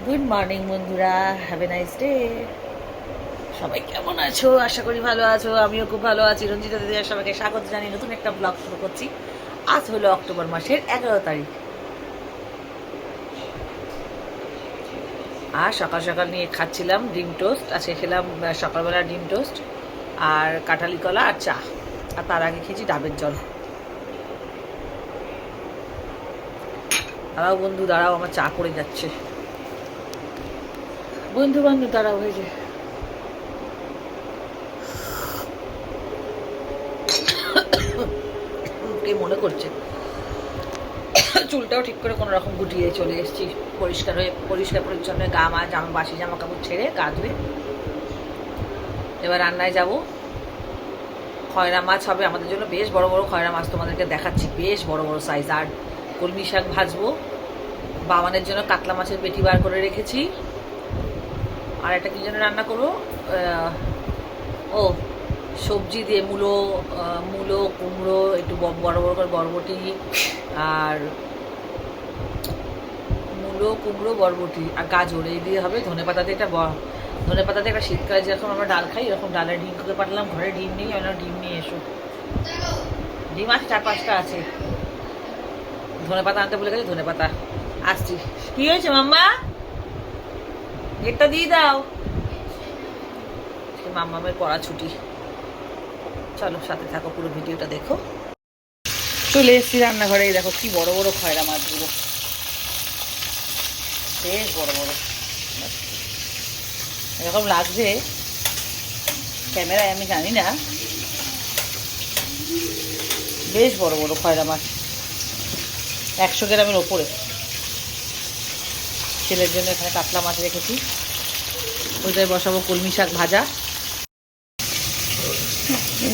Good morning বন্ধুরা, have a nice day. সবাই কেমন আছো? আশা করি ভালো আছো। আমিও খুব ভালো আছি। রঞ্জিতা দিদি সবাইকে স্বাগত জানিয়ে নতুন একটা ব্লগ শুরু করছি। আজ হলো অক্টোবর মাসের 11 তারিখ। আর সকাল সকাল নিয়ে খাচ্ছিলাম ডিম টোস্ট। আজকে খেলাম সকালবেলা ডিম টোস্ট আর কাঁঠালি কলা আর চা। আর তার আগে খেয়েছি ডাবের জল। দাঁড়াও বন্ধু, দাঁড়াও, আমার চা করে যাচ্ছে। বন্ধু বান্ধব দাঁড়াও, হয়েছে। কে মনে করছে? চুলটাও ঠিক করে কোনো রকম গুটিয়ে চলে এসেছি। পরিষ্কার পরিচ্ছন্ন বাসি জামা কাপড় ছেড়ে গা ধুয়ে এবার রান্নায় যাব। খয়রা মাছ হবে আমাদের জন্য, বেশ বড় বড় খয়রা মাছ তোমাদেরকে দেখাচ্ছি, বেশ বড় বড় সাইজ। আর কলমি শাক ভাজবো। বাবানের জন্য কাতলা মাছের পেটি বার করে রেখেছি। আর একটা কি যেন রান্না করবো, ও সবজি দিয়ে মূলো কুমড়ো, একটু বড় বড় করে বরবটি, আর মূলো কুমড়ো বরবটি আর গাজর এই দিয়ে হবে। ধনেপাতা দিয়ে একটা শীতকালে যেরকম আমরা ডাল খাই এরকম ডালের ডিম করে পাঠালাম। ঘরে ডিম নেই, আমরা ডিম নিয়ে এসো। ডিম আছে 4-5টা আছে। ধনেপাতা আনতে বলে গেছে, ধনেপাতা আসছি। কি হয়েছে মাম্মা? গেটটা দিয়ে দাও। মাম্মামের পড়া ছুটি। চলো সাথে থাকো, পুরো ভিডিওটা দেখো। চলে এসেছি রান্নাঘরে। দেখো কি বড় বড় খয়রা মাছগুলো, বেশ বড় বড়। এরকম লাগছে ক্যামেরায়, আমি জানি না। বেশ বড় বড় খয়রা মাছ, 100 গ্রামের ওপরে। ছেলের জন্য এখানে কাতলা মাছ রেখেছি, ওইটাই বসাবো কলমি শাক ভাজা।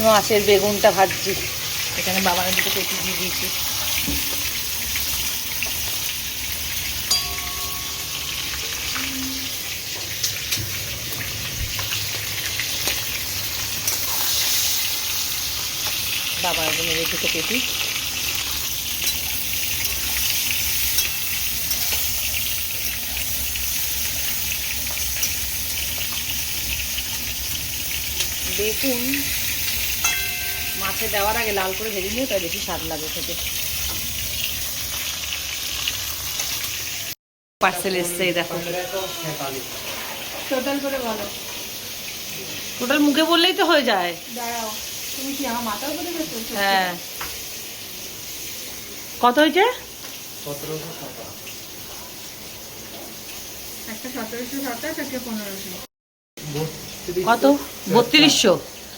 মাছের বেগুনটা ভাজছি। এখানে বাবানের দুটো পেটি দিয়ে দিয়েছি। বাবার জন্য এই দুটো পেটি। বেগুন মাছে দেওয়ার আগে লাল করে ভেজে নিয়ে তাই বেশি স্বাদ লাগে খেতে। পার্সেল এসছে, দেখো। টোটাল করে বলো। টোটাল মুখে বললেই তো হয়ে যায়। দাঁড়াও, তুমি কি আমার মাথার উপরে গেছো? হ্যাঁ, কত হয়েছে? 1727, একটা 1727, একটা 1500। কত? 3200,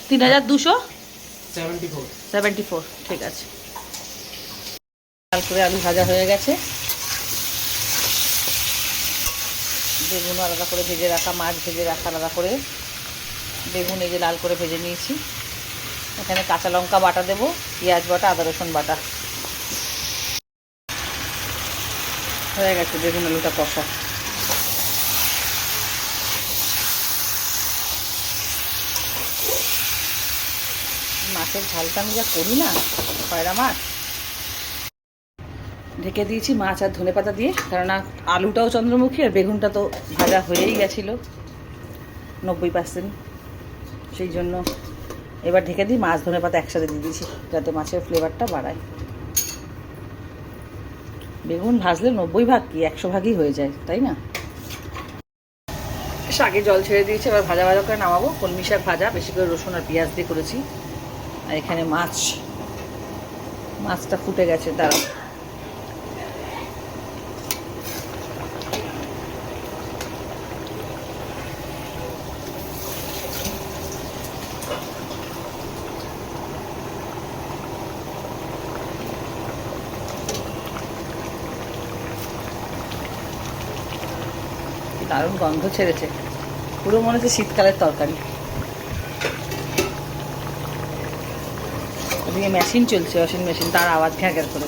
3274। ঠিক আছে। লাল করে আলু ভাজা হয়ে গেছে। বেগুন আলাদা করে ভেজে রাখা, মাছ ভেজে রাখা আলাদা করে। বেগুন এই যে লাল করে ভেজে নিয়েছি। এখানে কাঁচা লঙ্কা বাটা দেবো, পেঁয়াজ বাটা, আদা রসুন বাটা। হয়ে গেছে বেগুন আলুটা কষা। মাছের ঝালটা আমি যা করি না, খয়রা মাছ। ঢেকে দিয়েছি মাছ আর ধনেপাতা দিয়ে, কেননা আলুটাও চন্দ্রমুখী আর বেগুনটা তো ভাজা হয়েই গেছিলো 90%। সেই জন্য এবার ঢেকে দিই, মাছ ধনেপাতা একসাথে দিয়ে দিয়েছি যাতে মাছের ফ্লেভারটা বাড়ায়। বেগুন ভাজলে 90 ভাগ কি 100 ভাগই হয়ে যায়, তাই না? শাকে জল ছেড়ে দিয়েছি, এবার ভাজা ভাজা করে নামাবো। কলমি শাক ভাজা বেশি করে রসুন আর পেঁয়াজ দিয়ে করেছি। আর এখানে মাছটা ফুটে গেছে, দাঁড়াও। দারুণ গন্ধ ছেড়েছে, পুরো মনে হচ্ছে শীতকালের তরকারি। ওদিকে মেশিন চলছে, ওয়াশিং মেশিন, তার আওয়াজ ঘ্যাঁ করে।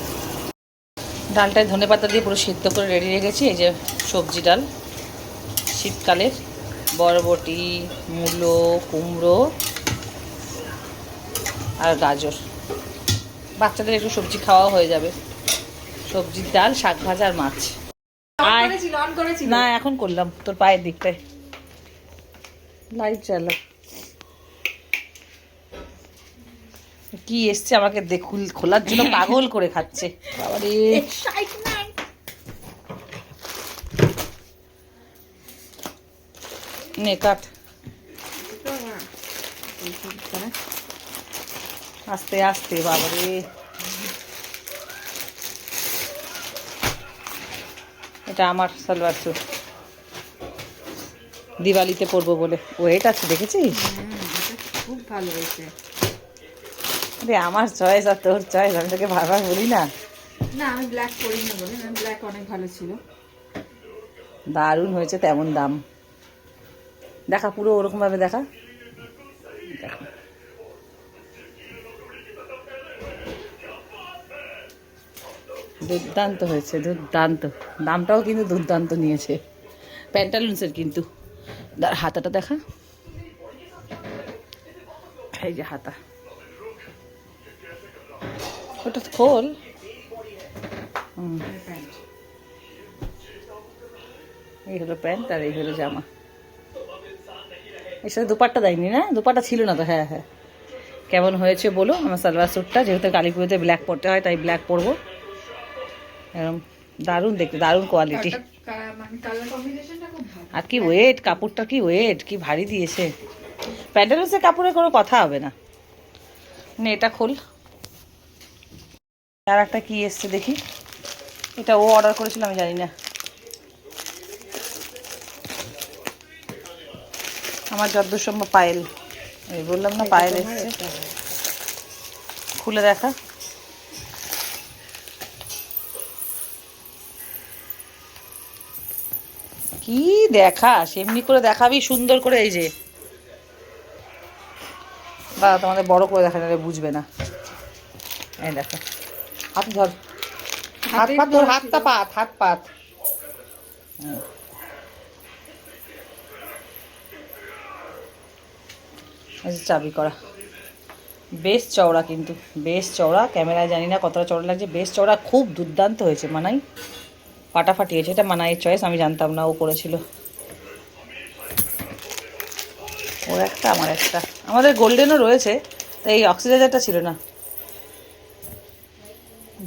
ডালটায় ধনেপাতা দিয়ে পুরো সিদ্ধ করে রেডি রেখেছি। এই যে সবজি ডাল, শীতকালের বরবটি, মূলো, কুমড়ো আর গাজর। বাচ্চাদের একটু সবজি খাওয়াও হয়ে যাবে। সবজির ডাল, শাক ভাজা আর মাছ। আয়। অন করেছিল না এখন করলাম তোর পায়ের দিকটায় লাইট জ্বালা কি এসছে আমাকে খোলার জন্য পাগল করে খাচ্ছে বাবারে এক্সাইটমেন্ট নে কাট আস্তে আস্তে বাবারে এটা আমার সালোয়ার স্যুট দিওয়ালিতে পরবো বলে ওয়েট আছে দেখেছিস খুব ভালো হয়েছে আরে আমার চয়েস আর তোর চয়েস আমি তোকে বারবার বলি না না আমি ব্ল্যাক করি না বলে আমি ব্ল্যাক অনেক ভালো ছিল দারুণ হয়েছে তেমন দাম দেখা পুরো ওরকম ভাবে দেখা দেখো। দুর্দান্ত হয়েছে দুর্দান্ত দামটাও কিন্তু দুর্দান্ত নিয়েছে প্যান্টালুন্সের কিন্তু হাতাটা দেখা এই যে হাতা ওটা খোল এই হলো প্যান্ট আর এই হলো জামা এর সাথে দুপাট্টা দেয়নি না দুপাট্টা ছিল না তো হ্যাঁ হ্যাঁ কেমন হয়েছে বলো আমার সালোয়ার স্যুটটা যেহেতু কালী পুজোতে ব্ল্যাক পরতে হয় তাই ব্ল্যাক পরবো এরকম দারুণ দেখতে দারুণ কোয়ালিটি মানে কালার কম্বিনেশনটা খুব ভালো আর কি ওয়েট কাপড়টা কি ওয়েট কি ভারী দিয়েছে প্যান্টালুন্সের কাপড়ের কোনো কথা হবে না নে এটা খোল আর একটা কি এসছে দেখি এটা ও অর্ডার করেছিল আমি জানি না আমার যতদূর সম্ভব পায়েল এই বললাম না পায়েল এসছে খুলে দেখা কি দেখাস এমনি করে দেখাবি সুন্দর করে এই যে বা তোমাদের বড় করে দেখা যাবে বুঝবে না এই দেখো হাত ধর হাত পাত তোর হাতটা পাত হাত পাত চাবি করা বেশ চওড়া কিন্তু বেশ চওড়া ক্যামেরায় জানি না কতটা চওড়া লাগছে বেশ চওড়া খুব দুর্দান্ত হয়েছে মানাই ফাটাফাটি হয়েছে এটা মানাইয়ের চয়েস আমি জানতাম না ও করেছিল ওর একটা আমার একটা আমাদের গোল্ডেনও রয়েছে তাই এই অক্সিডাইজারটা ছিল না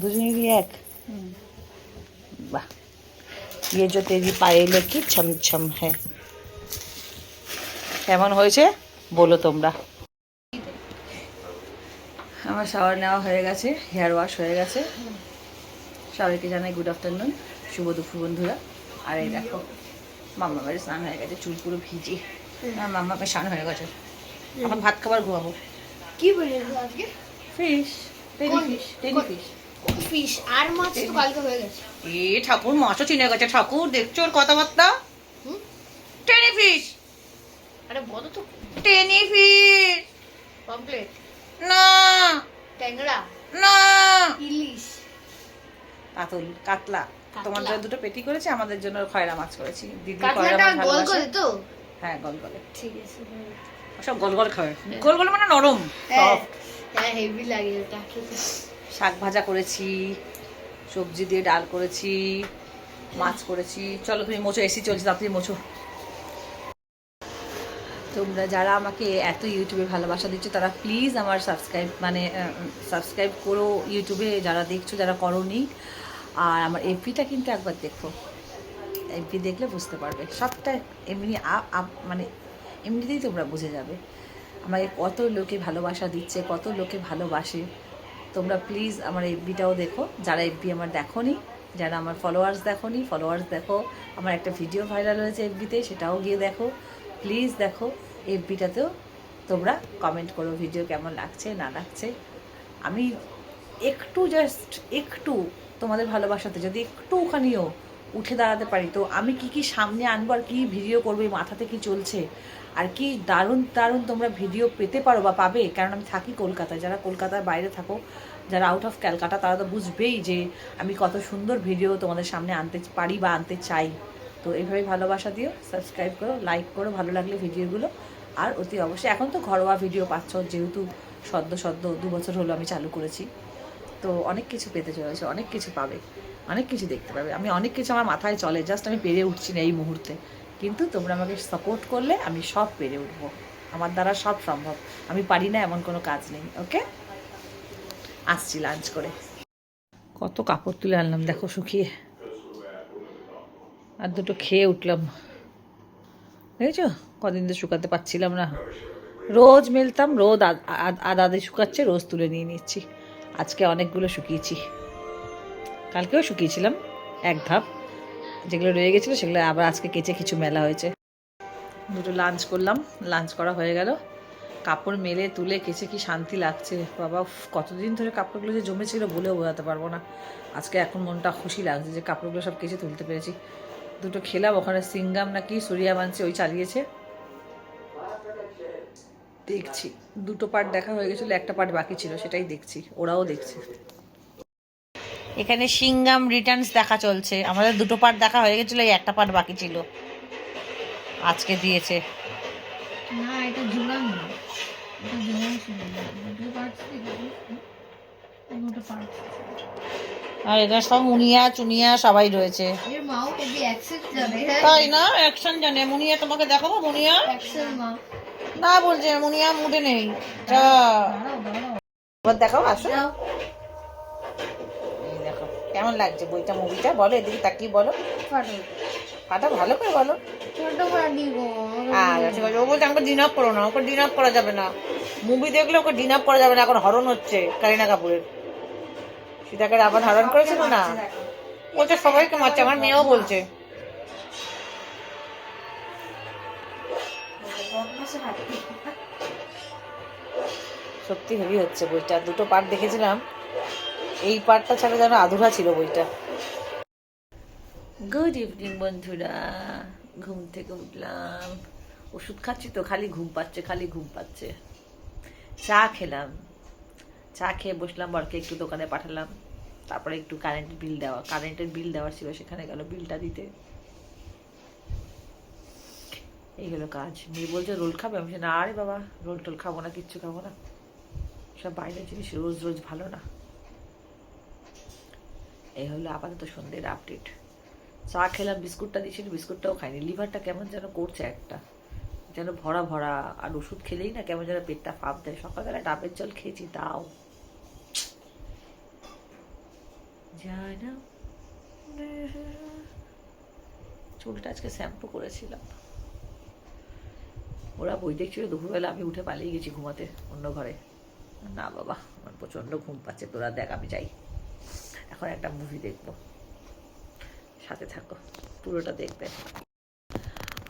দুজনেরই এক বাহ ये जो तेरी पायलों की छमछम है কেমন হয়েছে বলো তোমরা আমার শাওয়ার নেওয়া হয়ে গেছে হেয়ার ওয়াশ হয়ে গেছে সবাইকে জানাই গুড আফটারনুন শুভ দুপুর বন্ধুরা আর এই দেখো মাম্মা বাড়ি স্নান হয়ে গেছে চুল পুরো ভিজে মাম্মা স্নান হয়ে গেছে এখন ভাত খাবার ঘুমাবো কি বলে আজকে ফিশ টেনি ফিশ ফিশ আর মাছ তো কালকে হয়ে গেছে এ ঠাকুর মাছও চিনে গেছে ঠাকুর দেখছো ওর কথাবার্তা হুম? টেনি ফিশ আরে বলো তো টেনি ফিশ পমপ্লেট না ট্যাংরা না ইলিশ কাতল কাতলা তোমার জন্য দুটো পেটি করেছি আমাদের জন্য খয়রা মাছ করেছি দিদি কাতলাটা গোল করে তো হ্যাঁ গোল গলে ঠিক আছে সব গোল গোল খাবে গোল গোল মানে নরম হ্যাঁ soft। হ্যাঁ হেভি লাগে ওটা খেতে শাক ভাজা করেছি সবজি দিয়ে ডাল করেছি মাছ করেছি চলো তুমি মোছো এসি চলছে তাড়াতাড়ি মোছো তোমরা যারা আমাকে এত ইউটিউবে ভালোবাসা দিচ্ছ তারা প্লিজ আমার সাবস্ক্রাইব করো ইউটিউবে যারা দেখছো যারা করোনি আর আমার এফবিটা কিন্তু একবার দেখো এফবি দেখলে বুঝতে পারবে সবটা এমনি মানে এমনিতেই তোমরা বুঝে যাবে আমাকে কত লোকে ভালোবাসা দিচ্ছে কত লোকে ভালোবাসে তোমরা প্লিজ আমার এফবিটাও দেখো যারা এফবি আমার দেখোনি যারা আমার ফলোয়ার্স দেখো আমার একটা ভিডিও ভাইরাল হয়েছে এফবিতে সেটাও গিয়ে দেখো প্লিজ দেখো এফবিটাতেও তোমরা কমেন্ট করো ভিডিও কেমন লাগছে না লাগছে আমি একটু জাস্ট একটু তোমাদের ভালোবাসাতে যদি একটুখানিও উঠে দাঁড়াতে পারি তো আমি কি সামনে আনবো আর কী ভিডিও করবো এই মাথাতে কি চলছে আর কি দারুণ দারুণ তোমরা ভিডিও পেতে পারো বা পাবে কারণ আমি থাকি কলকাতায় যারা কলকাতার বাইরে থাকো যারা আউট অফ ক্যালকাটা তারা তো বুঝবেই যে আমি কত সুন্দর ভিডিও তোমাদের সামনে আনতে পারি বা আনতে চাই তো এইভাবে ভালোবাসা দিও সাবস্ক্রাইব করো লাইক করো ভালো লাগলে ভিডিওগুলো আর অতি অবশ্যই এখন তো ঘরোয়া ভিডিও পাচ্ছ যেহেতু সদ্য 2 বছর হলো আমি চালু করেছি তো অনেক কিছু পেতে চলেছে অনেক কিছু পাবে অনেক কিছু দেখতে পাবে। আমি অনেক কিছু আমার মাথায় চলে, জাস্ট আমি পেরে উঠছি না এই মুহূর্তে। কিন্তু তোমরা আমাকে সাপোর্ট করলে আমি সব পেরে উঠবো, আমার দ্বারা সব সম্ভব। আমি পারি না এমন কোনো কাজ নেই। ওকে, আসছি লাঞ্চ করে। কত কাপড় তুলে আনলাম দেখো শুকিয়ে, আর দুটো খেয়ে উঠলাম। দেখেছো কদিন তো শুকাতে পারছিলাম না, রোজ মেলতাম, রোজ আধা শুকাচ্ছে, রোজ তুলে নিয়ে নিচ্ছি। আজকে অনেকগুলো শুকিয়েছি, কালকেও শুকিয়েছিলাম এক ধাপ, যেগুলো রয়ে গেছিলো সেগুলো আবার আজকে কেচে কিছু মেলা হয়েছে। দুটো লাঞ্চ করলাম, লাঞ্চ করা হয়ে গেল। কাপড় মেলে তুলে কেচে কি শান্তি লাগছে বাবা। কতদিন ধরে কাপড়গুলো যে জমেছিল বলেও বোঝাতে পারবো না। আজকে এখন মনটা খুশি লাগছে যে কাপড়গুলো সব কেচে তুলতে পেরেছি। দুটো খেলাম, ওখানে সিঙ্গাম নাকি সরিয়া মানছে ওই চালিয়েছে, দেখছি। দুটো পার্ট দেখা হয়ে গেছিলো, একটা পার্ট বাকি ছিল, সেটাই দেখছি, ওরাও দেখছে। এখানে সিঙ্গাম রিটার্নস দেখা চলছে, আমাদের দুটো পার্ট দেখা হয়ে গেছিলো, এই একটা পার্ট বাকি ছিল, আজকে দিয়েছে। না এটা ঝুলাম না, এটা ঝুলাম ছিল না, দুটো পার্টস দুটো পার্টস। আর এখানে সব মুনিয়া চুনিয়া সবাই রয়েছে। এর মাও কবি অ্যাক্সেস জানে। তাই না, অ্যাকশন জানে। মুনিয়া তোমাকে দেখাবো, মুনিয়া অ্যাক্সেস মা না বলছে, মুনিয়া মুডে নেই। যা এবার দেখাও, আসো। এই দেখো কেমন লাগছে বইটা, মুভিটা বলো, এদিকে তাকিয়ে বলো। ফাটো পাটা ভালো করে বলো। ছোট ফাটি গো। আচ্ছা ঠিক আছে। ও বলছে আমাকে ডিন আপ করো না, ওকে ডিন আপ করা যাবে না, মুভি দেখলে ওকে ডিন আপ করা যাবে না, এখন হরণ হচ্ছে কারিনা কাপুরের। সীতাকে রাবণ হরণ করেছিল না, বলছে সবাইকে মারছে, আমার মেয়েও বলছে। সত্যি হেভি হচ্ছে বইটা, দুটো পার্ট দেখেছিলাম, এই পার্টটা ছাড়া যেন আধুরা ছিল বইটা। গুড ইভিনিং বন্ধুরা, ঘুম থেকে উঠলাম, ওষুধ খাচ্ছি তো খালি ঘুম পাচ্ছে, খালি ঘুম পাচ্ছে। চা খেলাম, চা খেয়ে বসলাম, বরকে একটু দোকানে পাঠালাম, তারপরে একটু কারেন্টের বিল দেওয়ার ছিল, সেখানে গেল বিলটা দিতে। এই হলো কাজ। মেয়ে বলছে রোল খাবে, আমি বলছি না রে বাবা, রোল টোল খাবো না, কিচ্ছু খাবো না, সব বাইরের জিনিস রোজ রোজ ভালো না। এই হলো আপাতত সন্ধ্যের আপডেট। চা খেলাম, বিস্কুটটা দিয়েছিল, বিস্কুটটাও খাইনি, লিভারটা কেমন যেন করছে একটা, যেন ভরা ভরা। আর ওষুধ খেলেই না কেমন যেন পেটটা ফাঁপ দেয়। সকালবেলা ডাবের জল খেয়েছি, তাও যায় না। চুলটা আজকে শ্যাম্পু করেছিলাম, ওরা বই দেখছিল দুপুরবেলা, আমি উঠে পালিয়ে গেছি ঘুমাতে অন্য ঘরে। না বাবা, আমার প্রচণ্ড ঘুম পাচ্ছে, তোরা দেখ, আমি যাই এখন একটা মুভি দেখবো, সাথে থাকো, পুরোটা দেখবে।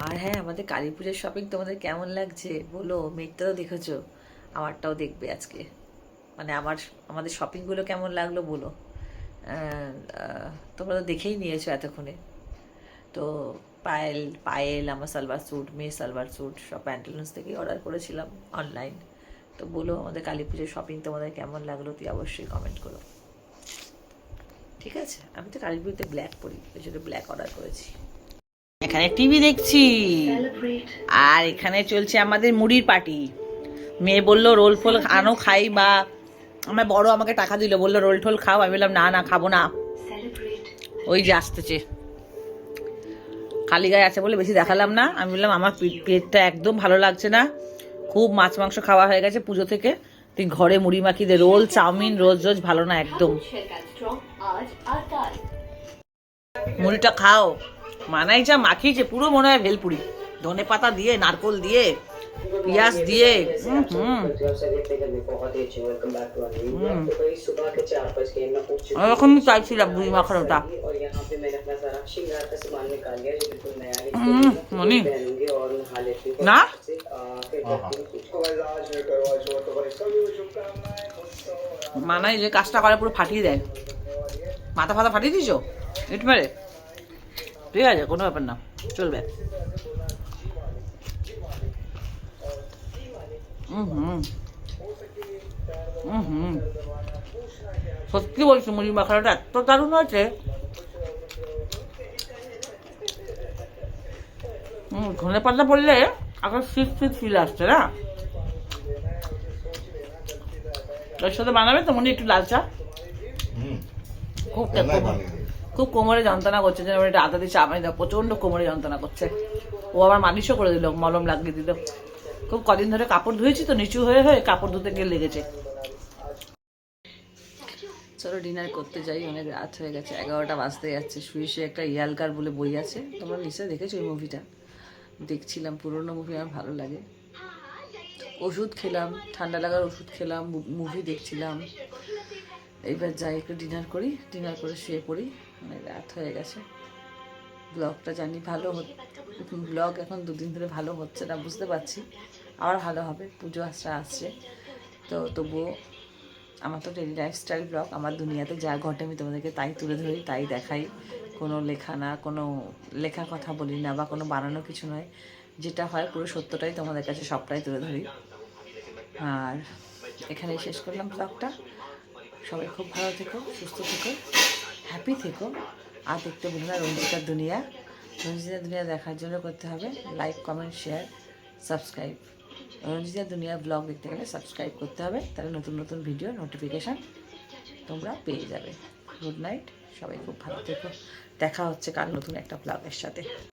আর হ্যাঁ, আমাদের কালী পুজোর শপিং তোমাদের কেমন লাগছে বলো, মেয়েটাও দেখেছো, আমারটাও দেখবে আজকে। মানে আমাদের শপিংগুলো কেমন লাগলো বলো। তোমরা তো দেখেই নিয়েছো এতক্ষণে। তো পায়েল আমার সালোয়ার স্যুট, মেয়ে সালোয়ার স্যুট সব প্যান্টালুন্স থেকেই অর্ডার করেছিলাম অনলাইন। তো বলো আমাদের কালী পুজোর শপিং তোমাদের কেমন লাগলো, তুই অবশ্যই কমেন্ট করো, ঠিক আছে? আমি তো কালী পুজোতে ব্ল্যাক পরি, ওই জন্য ব্ল্যাক অর্ডার করেছি। এখানে টিভি দেখছি, আর এখানে চলছে আমাদের মুড়ির পার্টি। মেয়ে বললো রোল ফোল আনো খাই, বা আমার বড় আমাকে টাকা দিল, বললো রোল টোল খাও, আমি বললাম না খাবো না। ওই যে আসতেছে, খালি গায়ে আছে বলে বেশি দেখালাম না। আমি বললাম আমার পেটটা একদম ভালো লাগছে না, খুব মাছ মাংস খাওয়া হয়ে গেছে পুজো থেকে, তুই ঘরে মুড়ি মাখিয়ে দে, রোল চাউমিন রোজ রোজ ভালো না একদম। মুড়িটা খাও, মানাই যা মাখিয়েছে পুরো মনে হয় ভেলপুরি, ধনে পাতা দিয়ে, নারকোল দিয়ে, পেঁয়াজ দিয়ে। ওরকমই চাইছিলাম মুড়ি মাখানোটা। মনি না মানাই যে কাজটা করে পুরো ফাটিয়ে দেয়, মাথা ফাতা ফাটিয়ে দিছ ইট মেরে, ঠিক আছে কোনো ব্যাপার না, চলবে। সত্যি বলছি মুড়ি মাখানোটা এত দারুণ হয়েছে। ধনে পাতা পড়লে এখন শীত ফিল আসছে না। ওর সাথে বানাবে তো মনে একটু লাল চা, খুব খুব কোমরে যন্ত্রণা করছে, যেন এটা আদা দিয়ে চা বানিয়ে দাও, প্রচন্ড কোমরে যন্ত্রণা করছে। ও আবার মালিশও করে দিল, মলম লাগিয়ে দিল। খুব কদিন ধরে কাপড় ধুয়েছি তো, নিচু হয়ে হয়ে কাপড় ধুতে গিয়ে লেগেছে। চলো ডিনার করতে যাই, অনেক রাত হয়ে গেছে, 11টা বাজতে যাচ্ছে। শুয়ে শুয়ে একটা ইয়ালকার বলে বই আছে, তোমরা নিশ্চয়ই দেখেছো ওই মুভিটা, দেখছিলাম। পুরোনো মুভি আমার ভালো লাগে। ওষুধ খেলাম, ঠান্ডা লাগার ওষুধ খেলাম, মুভি দেখছিলাম। এইবার যাই একটু ডিনার করি, ডিনার করে শুয়ে পড়ি, অনেক রাত হয়ে গেছে। ব্লগটা জানি ভালো ব্লগ এখন 2 দিন ধরে ভালো হচ্ছে না, বুঝতে পারছি। আবার ভালো হবে, পুজো আসছে। তো তবুও আমার তো ডেলি লাইফস্টাইল ব্লগ, আমার দুনিয়াতে যা ঘটে আমি তোমাদেরকে তাই তুলে ধরি, তাই দেখাই। কোনো লেখা না, কোনো লেখা কথা বলি না, বা কোনো বানানো কিছু নয়। যেটা হয় পুরো সত্যটাই তোমাদের কাছে সবটাই তুলে ধরি। আর এখানেই শেষ করলাম ব্লগটা। সবাই খুব ভালো থেকো, সুস্থ থেকো, হ্যাপি থেকো। আর দেখতে ভুলো না রঞ্জিতার দুনিয়া। রঞ্জিতার দুনিয়া দেখার জন্য করতে হবে লাইক, কমেন্ট, শেয়ার, সাবস্ক্রাইব। রঞ্জিতার দুনিয়া ব্লগ দেখতে গেলে সাবস্ক্রাইব করতে হবে, তাহলে নতুন নতুন ভিডিও নোটিফিকেশান তোমরা পেয়ে যাবে। গুড নাইট, সবাই খুব ভালো থেকো। দেখা হচ্ছে কাল নতুন একটা ব্লগের সাথে।